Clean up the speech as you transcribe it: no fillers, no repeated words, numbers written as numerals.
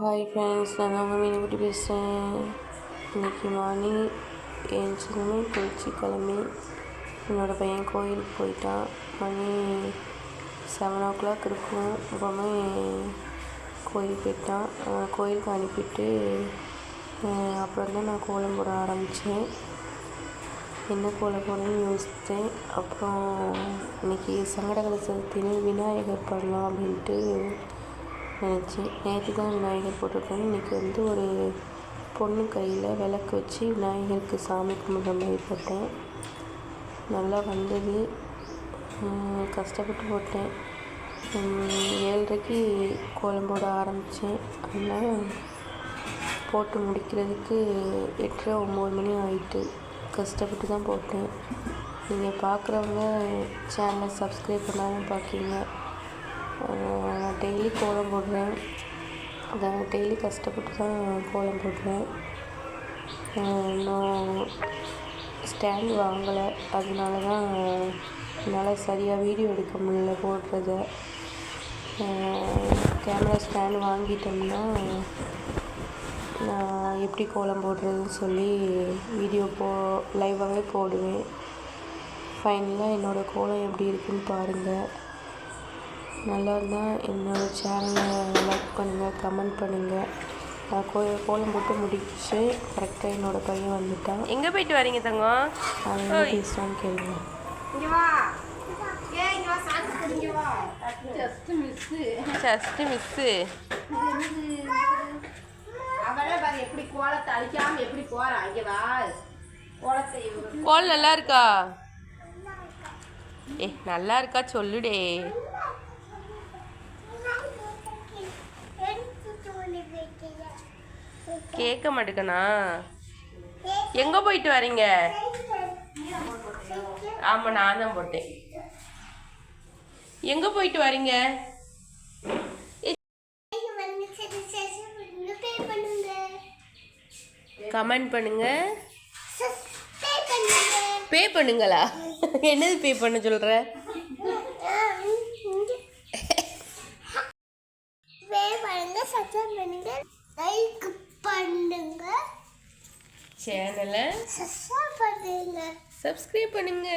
Hi friends, நான் தான் உங்கள் மீனை பற்றி பேசுகிறேன். இன்றைக்கி மார்னிங் எழுந்திரிச்சதுமே குளிச்சு கிளம்பி என்னோடய பையன் கோயிலுக்கு போயிட்டான். மணி 7 o'clock இருக்கும். அப்போவுமே கோயிலுக்கு போயிட்டான். கோயிலுக்கு அனுப்பிட்டு அப்புறம் தான் நான் கோலம் போட ஆரம்பித்தேன். என்ன கோலம் போடணும்னு யோசித்தேன். அப்புறம் இன்றைக்கி சங்கடகர சதுர்த்தின்னு விநாயகர் பண்ணலாம் அப்படின்ட்டு நினச்சேன். நேற்று தான் விநாயகர் போட்டிருக்கேன். இன்றைக்கி ஒரு பொண்ணு கையில் விளக்கு வச்சு விநாயகருக்கு சாமி கும்பிட்ற மாதிரி போட்டேன். நல்லா வந்தது. கஷ்டப்பட்டு போட்டேன். 7:30க்கு கோலம் போட ஆரம்பித்தேன். அதனால் போட்டு முடிக்கிறதுக்கு 8:30-9 மணி ஆகிட்டு. கஷ்டப்பட்டு தான் போட்டேன். நீங்கள் பார்க்குறவங்க சேனலை சப்ஸ்கிரைப் பண்ணாமல் பார்க்கிங்க. நான் டெய்லி கோலம் போடுறேன். டெய்லி கஷ்டப்பட்டு தான் கோலம் போடுறேன். நான் ஸ்டாண்ட் வாங்கலை. அதனால தான் என்னால் சரியாக வீடியோ எடுக்க முடியல போடுறத. கேமரா ஸ்டாண்ட் வாங்கிட்டோம்னா நான் எப்படி கோலம் போடுறதுன்னு சொல்லி வீடியோ லைவாகவே போடுவேன். ஃபைனலாக என்னோடய கோலம் எப்படி இருக்குன்னு பாருங்கள். நல்லா இருந்தால் என்னோடய சேனலை லைக் பண்ணுங்கள், கமெண்ட் பண்ணுங்கள். நான் கோலம் போட்டு முடிச்சு கரெக்டாக என்னோடய பையன் வந்துட்டான். எங்கே போயிட்டு வரீங்க தங்கம்? அவன் பேசுகிறான்னு கேளுங்க. Just miss. கோல் நல்லா இருக்கா? நல்லா இருக்கா சொல்லுடே. கேட்க மாட்டேக்கண்ணா. எங்கே போயிட்டு வரீங்க? ஆமாம், நான் தான் போட்டேன். எங்கே போயிட்டு வரீங்க? கமெண்ட் பண்ணுங்க, பே பண்ணுங்களா? என்னது பே பண்ண சொல்கிற? சேனலை சப்ஸ்கிரைப் பண்ணுங்க.